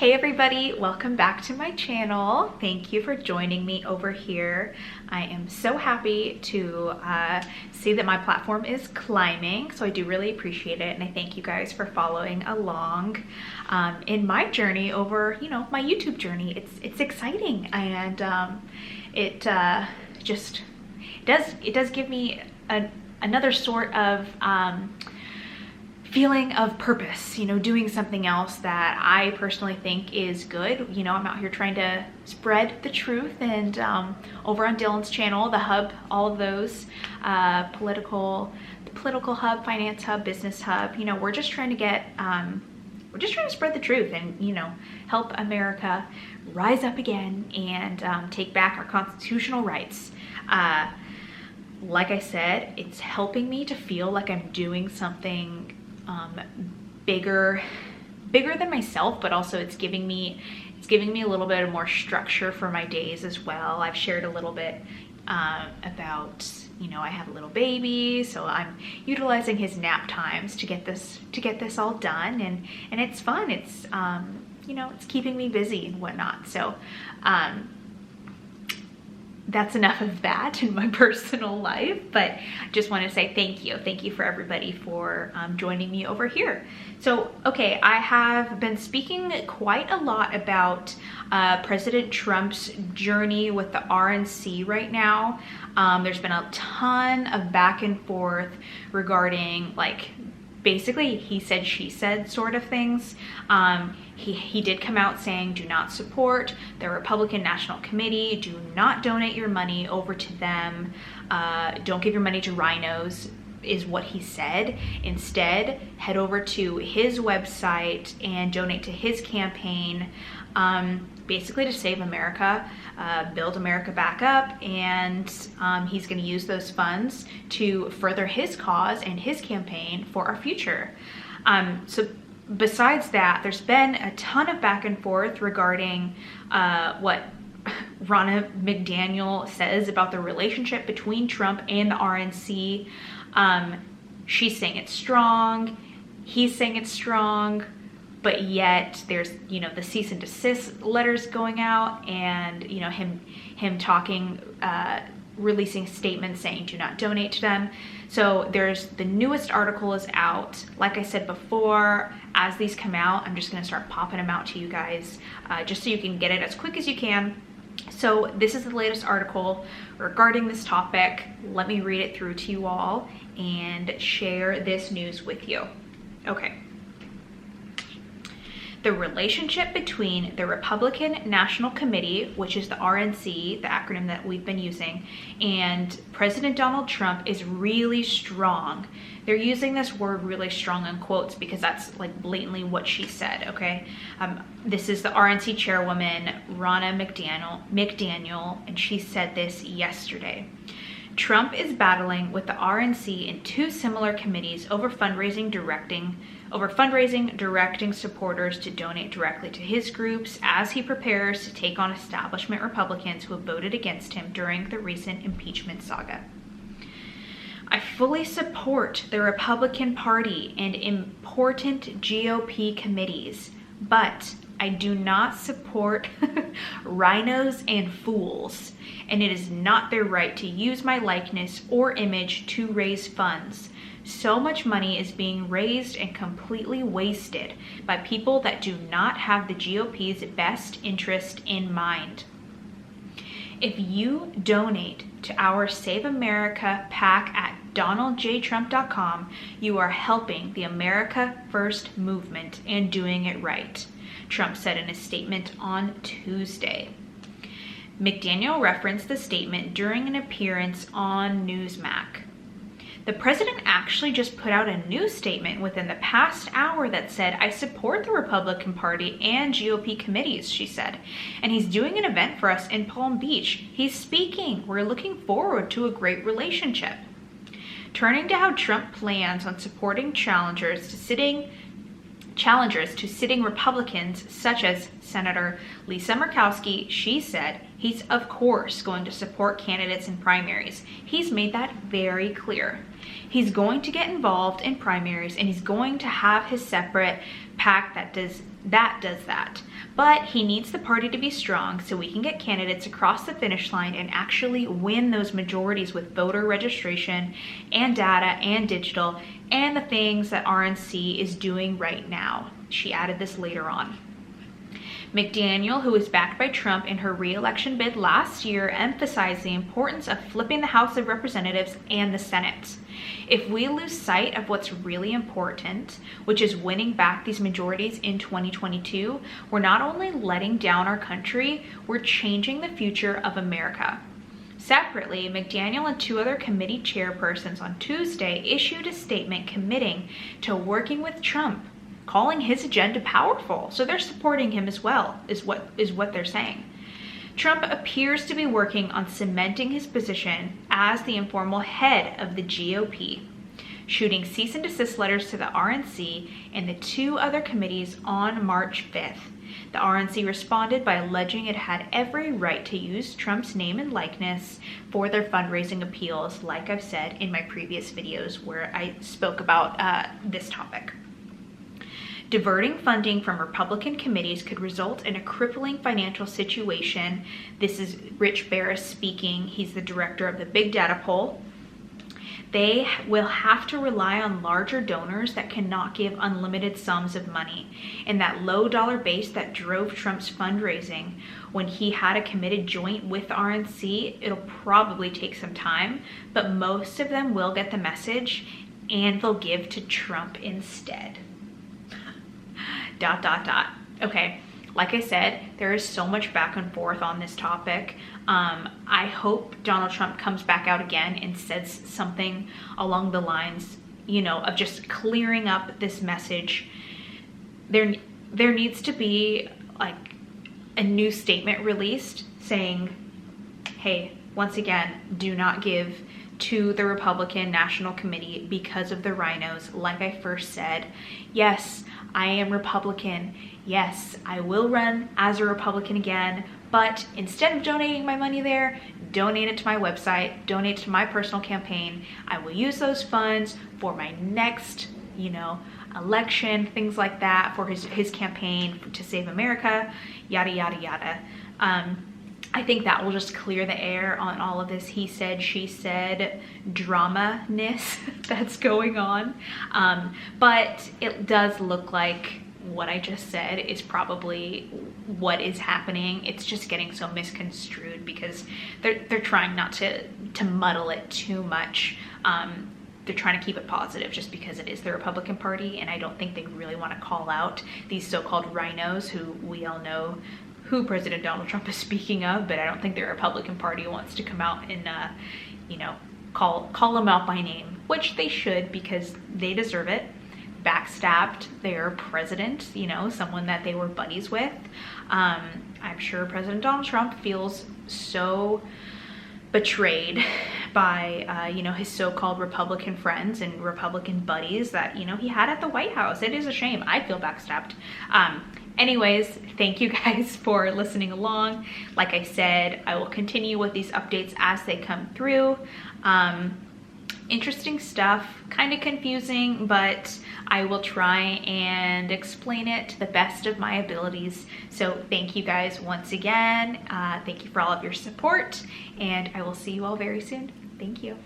Hey everybody, welcome back to my channel. Thank you for joining me over here. I am so happy to see that my platform is climbing, so I do really appreciate it, and I thank you guys for following along in my journey over, my YouTube journey. It's exciting, and it does give me another sort of feeling of purpose, doing something else that I personally think is good. I'm out here trying to spread the truth, and over on Dylan's channel, The Hub, all of those, the political hub, finance hub, business hub, we're just trying to get, we're just trying to spread the truth and, help America rise up again and take back our constitutional rights. Like I said, it's helping me to feel like I'm doing something bigger than myself, but also it's giving me a little bit of more structure for my days as well. I've shared a little bit about, I have a little baby, so I'm utilizing his nap times to get this all done, and it's fun. It's it's keeping me busy and whatnot. So that's enough of that in my personal life, but I just want to say thank you for everybody for joining me over here. So okay, I have been speaking quite a lot about President Trump's journey with the RNC right now. There's been a ton of back and forth regarding, like, basically he said, she said sort of things. He did come out saying, do not support the Republican National Committee, do not donate your money over to them, don't give your money to rhinos, is what he said. Instead, head over to his website and donate to his campaign, basically to save America, build America back up, and he's going to use those funds to further his cause and his campaign for our future. So besides that, there's been a ton of back and forth regarding what Ronna McDaniel says about the relationship between Trump and the RNC. She's saying it's strong, he's saying it's strong, but yet there's, the cease and desist letters going out, and, him talking, releasing statements saying do not donate to them. So there's, the newest article is out. Like I said before, as these come out, I'm just gonna start popping them out to you guys, just so you can get it as quick as you can. So this is the latest article regarding this topic. Let me read it through to you all and share this news with you. Okay. The relationship between the Republican National Committee, which is the RNC, the acronym that we've been using, and President Donald Trump is really strong. They're using this word really strong in quotes because that's like blatantly what she said, okay? This is the RNC chairwoman, Ronna McDaniel, and she said this yesterday. Trump is battling with the RNC in two similar committees over fundraising directing supporters to donate directly to his groups as he prepares to take on establishment Republicans who have voted against him during the recent impeachment saga. I fully support the Republican Party and important GOP committees, but I do not support rhinos and fools, and it is not their right to use my likeness or image to raise funds. So much money is being raised and completely wasted by people that do not have the GOP's best interest in mind. If you donate to our Save America PAC at DonaldJTrump.com, you are helping the America First movement and doing it right, Trump said in a statement on Tuesday. McDaniel referenced the statement during an appearance on Newsmax. The president actually just put out a new statement within the past hour that said, I support the Republican Party and GOP committees, she said, and he's doing an event for us in Palm Beach. He's speaking. We're looking forward to a great relationship. Turning to how Trump plans on supporting challengers to sitting Republicans such as Senator Lisa Murkowski, she said he's of course going to support candidates in primaries. He's made that very clear. He's going to get involved in primaries, and he's going to have his separate PAC that does That does that. But he needs the party to be strong so we can get candidates across the finish line and actually win those majorities with voter registration and data and digital and the things that RNC is doing right now. She added this later on. McDaniel, who was backed by Trump in her re-election bid last year, emphasized the importance of flipping the House of Representatives and the Senate. If we lose sight of what's really important, which is winning back these majorities in 2022, we're not only letting down our country, we're changing the future of America. Separately, McDaniel and 2 other committee chairpersons on Tuesday issued a statement committing to working with Trump, calling his agenda powerful. So they're supporting him as well, is what they're saying. Trump appears to be working on cementing his position as the informal head of the GOP, shooting cease and desist letters to the RNC and the 2 other committees on March 5th. The RNC responded by alleging it had every right to use Trump's name and likeness for their fundraising appeals, like I've said in my previous videos where I spoke about this topic. Diverting funding from Republican committees could result in a crippling financial situation. This is Rich Barris speaking. He's the director of the Big Data Poll. They will have to rely on larger donors that cannot give unlimited sums of money. And that low dollar base that drove Trump's fundraising when he had a committed joint with RNC, it'll probably take some time, but most of them will get the message and they'll give to Trump instead. ... Okay, like I said, there is so much back and forth on this topic. I hope Donald Trump comes back out again and says something along the lines, of just clearing up this message. There needs to be like a new statement released saying, hey, once again, do not give to the Republican National Committee because of the rhinos. Like I first said, yes, I am Republican. Yes, I will run as a Republican again, but instead of donating my money there, donate it to my website, donate to my personal campaign. I will use those funds for my next, election, things like that, for his campaign to save America, yada, yada, yada. I think that will just clear the air on all of this he said, she said drama-ness that's going on. But it does look like what I just said is probably what is happening. It's just getting so misconstrued because they're trying not to muddle it too much. They're trying to keep it positive just because it is the Republican Party, and I don't think they really want to call out these so-called rhinos who we all know who President Donald Trump is speaking of, but I don't think the Republican Party wants to come out and, call them out by name, which they should because they deserve it. Backstabbed their president, someone that they were buddies with. I'm sure President Donald Trump feels so betrayed by, his so-called Republican friends and Republican buddies that, he had at the White House. It is a shame. I feel backstabbed. Anyways, thank you guys for listening along. Like I said, I will continue with these updates as they come through. Interesting stuff, kind of confusing, but I will try and explain it to the best of my abilities. So thank you guys once again. Thank you for all of your support, and I will see you all very soon. Thank you.